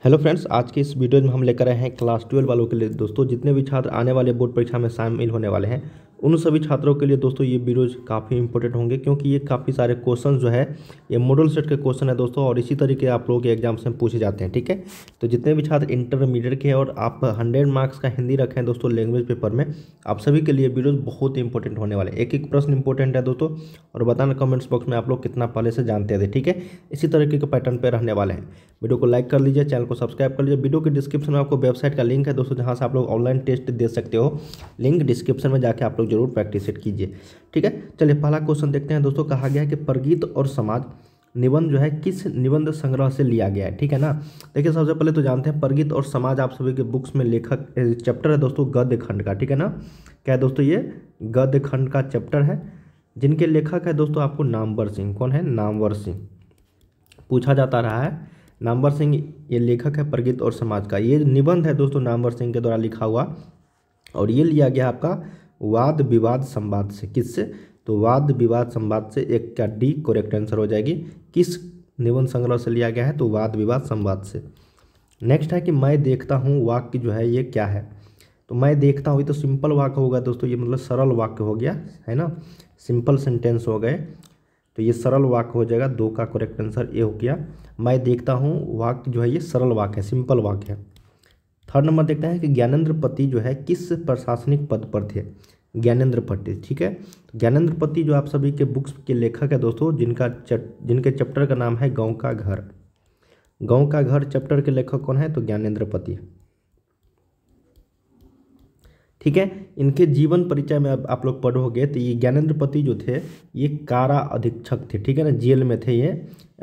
Hello friends, आज के इस वीडियो में हम लेकर आए हैं क्लास 12 वालों के लिए। दोस्तों, जितने भी छात्र आने वाले बोर्ड परीक्षा में शामिल होने वाले हैं उन सभी छात्रों के लिए दोस्तों ये वीडियोज काफ़ी इंपॉर्टेंट होंगे, क्योंकि ये काफ़ी सारे क्वेश्चन जो है ये मॉडल सेट के क्वेश्चन है दोस्तों, और इसी तरीके आप लोगों के एग्जाम्स में पूछे जाते हैं। ठीक है, तो जितने भी छात्र इंटरमीडिएट के हैं और आप 100 मार्क्स का हिंदी रखें दोस्तों लैंग्वेज पेपर में, आप सभी के लिए वीडियोज बहुत इंपॉर्टेंट होने वाले। एक एक प्रश्न इंपॉर्टेंट है दोस्तों, और बताना कमेंट्स बॉक्स में आप लोग कितना पहले से जानते थे। ठीक है, इसी तरीके के पैटर्न पर रहने वाले हैं। वीडियो को लाइक कर लीजिए, चैनल को सब्सक्राइब कर लीजिए। वीडियो के डिस्क्रिप्शन में आपको वेबसाइट का लिंक है दोस्तों, जहां से आप लोग ऑनलाइन टेस्ट दे सकते हो। लिंक डिस्क्रिप्शन में जाके आप लोग जरूर प्रैक्टिस सेट कीजिए। ठीक है, चलिए पहला क्वेश्चन देखते हैं दोस्तों। कहा गया है कि परगीत और समाज निबंध जो है किस निबंध संग्रह से लिया गया है। ठीक है ना, देखिए सबसे पहले तो जानते हैं परगीत और समाज आप सभी के बुक्स में लेखक चैप्टर है दोस्तों गद्य खंड का। ठीक है ना, क्या है दोस्तों, ये गद्य खंड का चैप्टर है। जिनके लेखक है दोस्तों आपको नामवर सिंह। कौन है? नामवर सिंह। पूछा जाता रहा है, नामवर सिंह ये लेखक है परगीत और समाज का। ये निबंध है दोस्तों नामवर सिंह के द्वारा लिखा हुआ, और ये लिया गया आपका वाद विवाद संवाद से। किससे? तो वाद विवाद संवाद से। एक का डी करेक्ट आंसर हो जाएगी। किस निबंध संग्रह से लिया गया है? तो वाद विवाद संवाद से। नेक्स्ट है कि मैं देखता हूँ वाक्य जो है ये क्या है? तो मैं देखता हूँ, ये तो सिंपल वाक्य होगा दोस्तों, ये मतलब सरल वाक्य हो गया है ना, सिंपल सेंटेंस हो गए, तो ये सरल वाक्य हो जाएगा। दो का करेक्ट आंसर ए हो गया। मैं देखता हूँ वाक्य जो है ये सरल वाक्य है, सिंपल वाक्य है। थर्ड नंबर देखते हैं कि ज्ञानेंद्र पति जो है किस प्रशासनिक पद पर थे? ज्ञानेंद्र पति। ठीक है, तो ज्ञानेंद्र पति जो आप सभी के बुक्स के लेखक है दोस्तों, जिनके चैप्टर का नाम है गाँव का घर। गाँव का घर चैप्टर के लेखक कौन है? तो ज्ञानेंद्र पति। ठीक है, इनके जीवन परिचय में अब आप लोग पढ़ोगे तो ये ज्ञानेंद्र पति जो थे ये कारा अधीक्षक थे। ठीक है ना, जेल में थे ये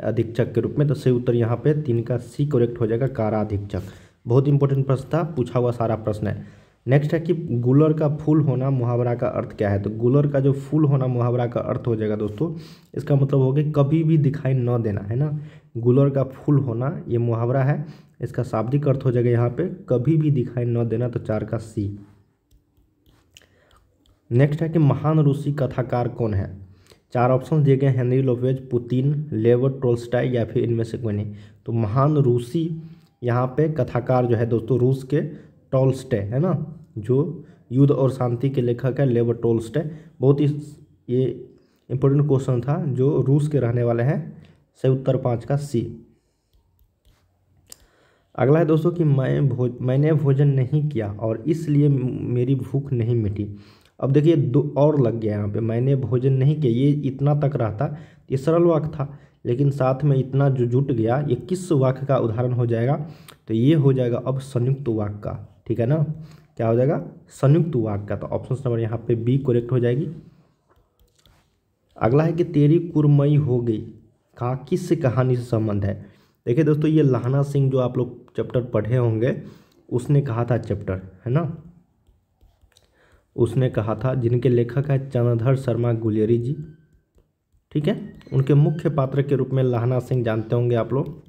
अधीक्षक के रूप में। तो सही उत्तर यहाँ पे 3 का सी करेक्ट हो जाएगा, कारा अधीक्षक। बहुत इंपॉर्टेंट प्रश्न था, पूछा हुआ सारा प्रश्न है। नेक्स्ट है कि गुलर का फूल होना मुहावरा का अर्थ क्या है? तो गुलर का जो फूल होना मुहावरा का अर्थ हो जाएगा दोस्तों, इसका मतलब हो गया कभी भी दिखाई न देना, है ना। गुलर का फूल होना ये मुहावरा है, इसका शाब्दिक अर्थ हो जाएगा यहाँ पे कभी भी दिखाई न देना। तो 4 का सी। नेक्स्ट है कि महान रूसी कथाकार कौन है? 4 ऑप्शन दिए गए, हेनरी लोवेज, पुतिन, लेव टोल्स्टाय या फिर इनमें से कोई नहीं। तो महान रूसी यहाँ पे कथाकार जो है दोस्तों रूस के टोल्स्टाय है ना, जो युद्ध और शांति के लेखक है लेव टोल्स्टाय। बहुत ही ये इंपॉर्टेंट क्वेश्चन था, जो रूस के रहने वाले हैं। सही उत्तर 5 का सी। अगला है दोस्तों कि मैंने भोजन नहीं किया और इसलिए मेरी भूख नहीं मिटी। अब देखिए 2 और लग गया यहाँ पे, मैंने भोजन नहीं किया, ये इतना तक रहा था, ये सरल वाक्य था, लेकिन साथ में इतना जो जुट गया, ये किस वाक्य का उदाहरण हो जाएगा? तो ये हो जाएगा अब संयुक्त वाक्य का। ठीक है ना, क्या हो जाएगा? संयुक्त वाक्य का। तो ऑप्शन नंबर यहाँ पे बी करेक्ट हो जाएगी। अगला है कि तेरी कुरमई हो गई का किस कहानी से संबंध है? देखिए दोस्तों, ये लहना सिंह जो आप लोग चैप्टर पढ़े होंगे उसने कहा था चैप्टर, है ना, उसने कहा था। जिनके लेखक है चंद्रधर शर्मा गुलेरी जी। ठीक है, उनके मुख्य पात्र के रूप में लहना सिंह जानते होंगे आप लोग,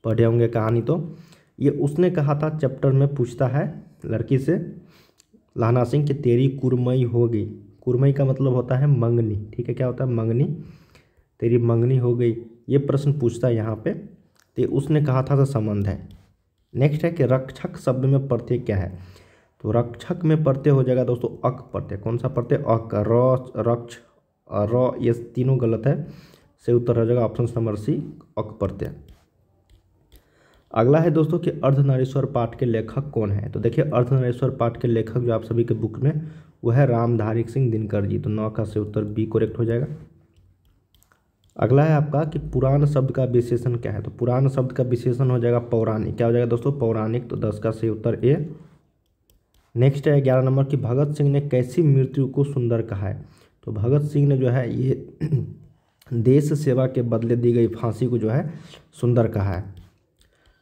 पढ़े होंगे कहानी। तो ये उसने कहा था चैप्टर में, पूछता है लड़की से लहना सिंह कि तेरी कुरमई हो गई। कुरमई का मतलब होता है मंगनी। ठीक है, क्या होता है? मंगनी। तेरी मंगनी हो गई, ये प्रश्न पूछता है यहाँ पे। तो उसने कहा था तो संबंध है। नेक्स्ट है कि रक्षक शब्द में प्रत्यय क्या है? तो रक्षक में प्रत्यय हो जाएगा दोस्तों अक प्रत्यय। कौन सा प्रत्यय? अक। र, रक्ष, र, ये तीनों गलत है। सही उत्तर हो जाएगा ऑप्शन नंबर सी, अक प्रत्यय। अगला है दोस्तों कि अर्धनारीश्वर पाठ के लेखक कौन है? तो देखिए अर्धनारीश्वर पाठ के लेखक जो आप सभी के बुक में वो है रामधारी सिंह दिनकर जी। तो 9 का सही उत्तर बी करेक्ट हो जाएगा। अगला है आपका कि पुराण शब्द का विशेषण क्या है? तो पुराण शब्द का विशेषण हो जाएगा पौराणिक। क्या हो जाएगा दोस्तों? पौराणिक। तो 10 का सही उत्तर ए। नेक्स्ट है 11 नंबर की भगत सिंह ने कैसी मृत्यु को सुंदर कहा है? तो भगत सिंह ने जो है ये देश सेवा के बदले दी गई फांसी को जो है सुंदर कहा है।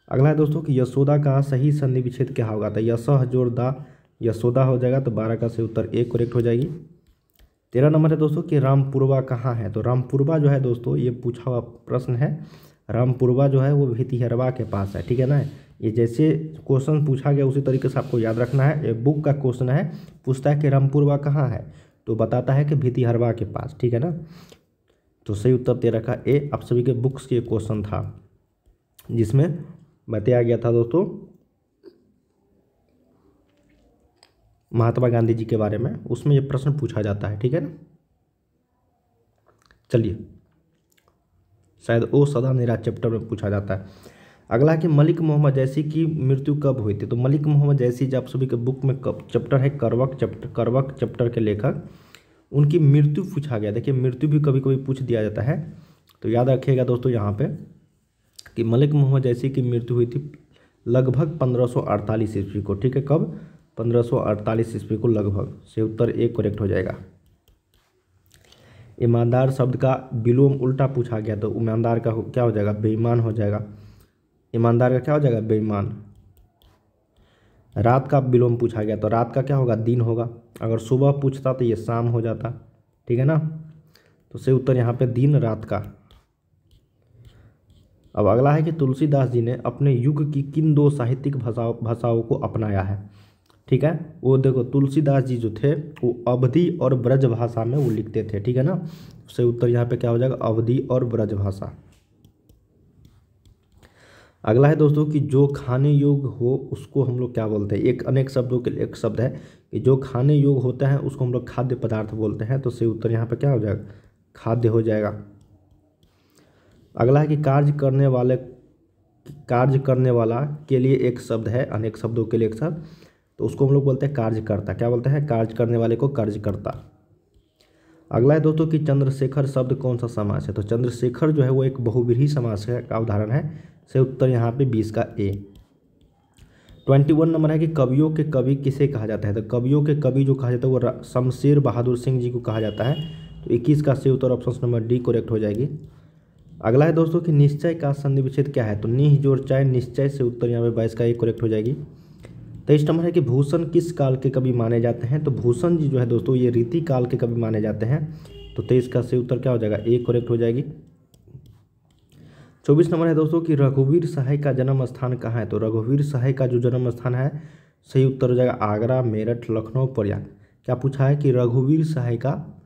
अगला है दोस्तों कि यशोदा का सही संधि विच्छेद क्या होगा? तो यशः जोरदा यशोदा हो जाएगा। तो 12 का सही उत्तर ए करेक्ट हो जाएगी। 13 नंबर है दोस्तों कि रामपुरवा कहाँ है? तो रामपुरवा जो है दोस्तों ये पूछा हुआ प्रश्न है। रामपुरवा जो है वो भितिहरवा के पास है। ठीक है ना, ये जैसे क्वेश्चन पूछा गया उसी तरीके से आपको याद रखना है। ये बुक का क्वेश्चन है, पूछता है कि रामपुरवा कहाँ है, तो बताता है कि भितिहरवा के पास। ठीक है ना, तो सही उत्तर 13 का ए। आप सभी के बुक्स के क्वेश्चन था जिसमें बताया गया था दोस्तों महात्मा गांधी जी के बारे में, उसमें ये प्रश्न पूछा जाता है, ठीक है ना। चलिए, शायद ओ सदा निराश चैप्टर में पूछा जाता है। अगला है कि मलिक मोहम्मद जैसी की मृत्यु कब हुई थी। तो मलिक मोहम्मद जैसी जो आप सभी के बुक में चैप्टर है करवक चैप्टर के लेखक, उनकी मृत्यु पूछा गया। देखिए मृत्यु भी कभी कभी पूछ दिया जाता है, तो याद रखिएगा दोस्तों यहाँ पे कि मलिक मोहम्मद जैसी की मृत्यु हुई थी लगभग 1548 ईस्वी को, ठीक है। कब? 1548 ईस्वी को लगभग, से उत्तर ए करेक्ट हो जाएगा। ईमानदार शब्द का विलोम उल्टा पूछा गया, तो ईमानदार का क्या हो जाएगा? बेईमान हो जाएगा। ईमानदार का क्या हो जाएगा? बेईमान। रात का विलोम पूछा गया, तो रात का क्या होगा? दिन होगा। अगर सुबह पूछता तो ये शाम हो जाता, ठीक है ना। तो से उत्तर यहाँ पे दिन रात का। अब अगला है कि तुलसीदास जी ने अपने युग की किन दो साहित्यिक भाषाओं को अपनाया है, ठीक है। वो देखो तुलसीदास जी जो थे वो अवधी और ब्रज भाषा में वो लिखते थे, ठीक है ना। से उत्तर यहाँ पे क्या हो जाएगा? अवधी और ब्रज भाषा। अगला है दोस्तों कि जो खाने योग्य हो उसको हम लोग क्या बोलते हैं। एक अनेक शब्दों के एक शब्द है कि जो खाने योग्य होता है उसको हम लोग खाद्य पदार्थ बोलते हैं, तो से उत्तर यहाँ पे क्या हो जाएगा? खाद्य हो जाएगा। अगला है कि कार्य करने वाला के लिए एक शब्द है, अनेक शब्दों के लिए एक शब्द, तो उसको हम लोग बोलते हैं कार्यकर्ता। क्या बोलते हैं? कार्य करने वाले को कार्यकर्ता। अगला है दोस्तों कि चंद्रशेखर शब्द कौन सा समास है। तो चंद्रशेखर जो है वो एक बहुव्रीहि समास का उदाहरण है, से उत्तर यहाँ पे 20 का ए। 21 नंबर है कि कवियों के कवि किसे कहा जाता है। तो कवियों के कवि जो कहा जाता है वो शमशेर बहादुर सिंह जी को कहा जाता है, तो 21 का से उत्तर ऑप्शन नंबर डी करेक्ट हो जाएगी। अगला है दोस्तों कि निश्चय का संधि विच्छेद क्या है। तो निह जोड़ चय निश्चय, से उत्तर यहाँ पे 22 का ए करेक्ट हो जाएगी। 23 नंबर है कि भूषण किस काल के कवि माने जाते हैं। तो भूषण जी जो है दोस्तों ये रीति काल के कवि माने जाते हैं, तो 23 का से उत्तर क्या हो जाएगा? ए करेक्ट हो जाएगी। 24 नंबर है दोस्तों कि रघुवीर सहाय का जन्म स्थान कहाँ है। तो रघुवीर सहाय का जो जन्म स्थान है, सही उत्तर हो जाएगा आगरा, मेरठ, लखनऊ, प्रयाग। क्या पूछा है कि रघुवीर सहाय का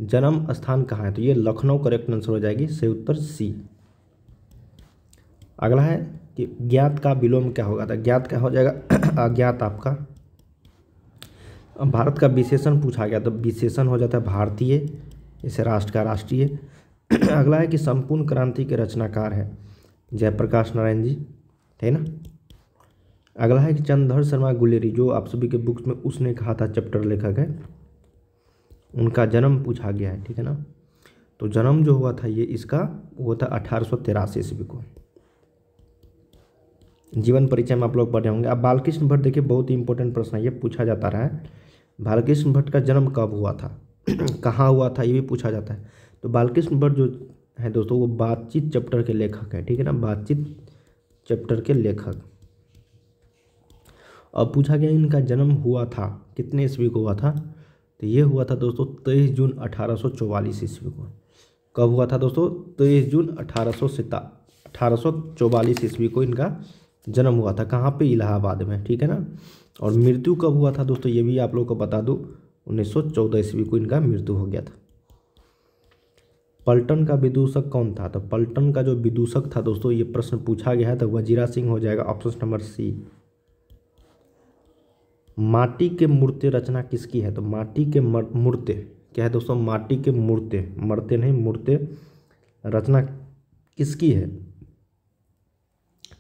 जन्म स्थान कहाँ है, तो ये लखनऊ करेक्ट आंसर हो जाएगी, सही उत्तर सी। अगला है कि ज्ञात का विलोम क्या होगा। तो ज्ञात क्या हो जाएगा? अज्ञात आपका। अब भारत का विशेषण पूछा गया, तो विशेषण हो जाता है भारतीय, जैसे राष्ट्र का राष्ट्रीय। अगला है कि संपूर्ण क्रांति के रचनाकार है जयप्रकाश नारायण जी, है ना। अगला है कि चंद्रधर शर्मा गुलेरी, जो आप सभी के बुक्स में उसने कहा था चैप्टर लेखक है, उनका जन्म पूछा गया है, ठीक है ना। तो जन्म जो हुआ था ये इसका वो था 1883 ईस्वी को। जीवन परिचय में आप लोग पढ़े होंगे। अब बालकृष्ण भट्ट, देखिए बहुत ही इंपॉर्टेंट प्रश्न है, ये पूछा जाता रहा है। बालकृष्ण भट्ट का जन्म कब हुआ था, कहाँ हुआ था, ये भी पूछा जाता है। तो बालकृष्ण भट्ट जो है दोस्तों वो बातचीत चैप्टर के लेखक है, ठीक है ना, बातचीत चैप्टर के लेखक। अब पूछा गया इनका जन्म हुआ था कितने ईस्वी को हुआ था। तो ये हुआ था दोस्तों 23 जून 1844 ईस्वी को। कब हुआ था दोस्तों? 23 जून 1844 ईस्वी को इनका जन्म हुआ था। कहाँ पे? इलाहाबाद में, ठीक है ना। और मृत्यु कब हुआ था दोस्तों ये भी आप लोगों को बता दूं, 1914 ईस्वी को इनका मृत्यु हो गया था। पलटन का विदूषक कौन था। तो पलटन का जो विदूषक था दोस्तों ये प्रश्न पूछा गया है, तो वजीरा सिंह हो जाएगा, ऑप्शन नंबर सी। माटी के मूर्ति रचना किसकी है। तो माटी के मूर्ति क्या है दोस्तों? माटी के मूर्ति, मरते नहीं, मूर्ति रचना किसकी है,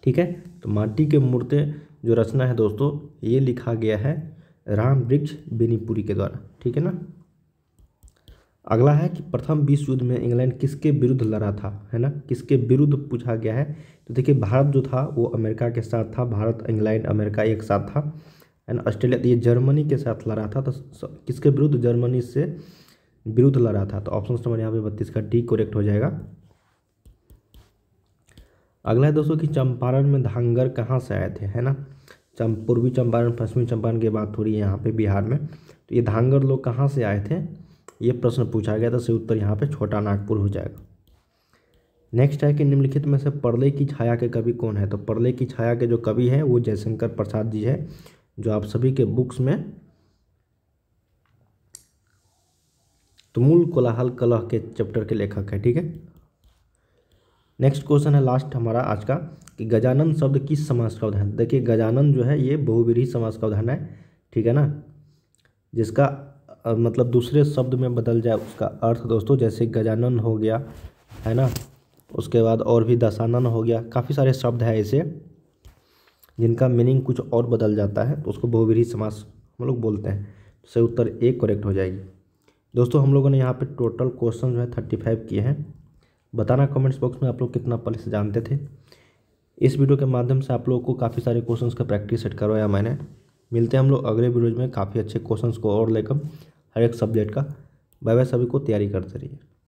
ठीक है। तो माटी के मूर्ति जो रचना है दोस्तों ये लिखा गया है राम वृक्ष बेनीपुरी के द्वारा, ठीक है ना। अगला है कि प्रथम विश्व युद्ध में इंग्लैंड किसके विरुद्ध लड़ा था, है ना, किसके विरुद्ध पूछा गया है। तो देखिए भारत जो था वो अमेरिका के साथ था, भारत इंग्लैंड अमेरिका एक साथ था, है ना। ऑस्ट्रेलिया, तो ये जर्मनी के साथ लड़ा था, तो किसके विरुद्ध? जर्मनी से विरुद्ध लड़ा था। तो ऑप्शन नंबर यहाँ पे 32 का डी करेक्ट हो जाएगा। अगला है दोस्तों कि चंपारण में धांगर कहाँ से आए थे, है ना। पूर्वी चंपारण पश्चिमी चंपारण की बात हो रही है यहाँ पे बिहार में। तो ये धांगर लोग कहाँ से आए थे ये प्रश्न पूछा गया था, तो उत्तर यहाँ पे छोटा नागपुर हो जाएगा। नेक्स्ट है कि निम्नलिखित में से प्रलय की छाया के कवि कौन है। तो प्रलय की छाया के जो कवि हैं वो जयशंकर प्रसाद जी है, जो आप सभी के बुक्स में तुमुल कोलाहल कलह के चैप्टर के लेखक है, ठीक है। नेक्स्ट क्वेश्चन है लास्ट हमारा आज का कि गजानन शब्द किस समास का उदाहरण। देखिए गजानन जो है ये बहुव्रीहि समास का उदाहरण है, ठीक है ना, जिसका मतलब दूसरे शब्द में बदल जाए उसका अर्थ दोस्तों, जैसे गजानन हो गया है ना, उसके बाद और भी दशानन हो गया, काफ़ी सारे शब्द हैं ऐसे जिनका मीनिंग कुछ और बदल जाता है, तो उसको बहुव्रीहि समास हम लोग बोलते हैं। तो सही उत्तर ए करेक्ट हो जाएगी। दोस्तों हम लोगों ने यहाँ पे टोटल क्वेश्चन जो है 35 किए हैं। बताना कमेंट्स बॉक्स में आप लोग कितना पहले से जानते थे। इस वीडियो के माध्यम से आप लोगों को काफ़ी सारे क्वेश्चंस का प्रैक्टिस सेट करवाया मैंने। मिलते हैं हम लोग अगले वीडियोज में काफ़ी अच्छे क्वेश्चंस को और लेकर हर एक सब्जेक्ट का। बाय बाय, सभी को तैयारी करते रहिए।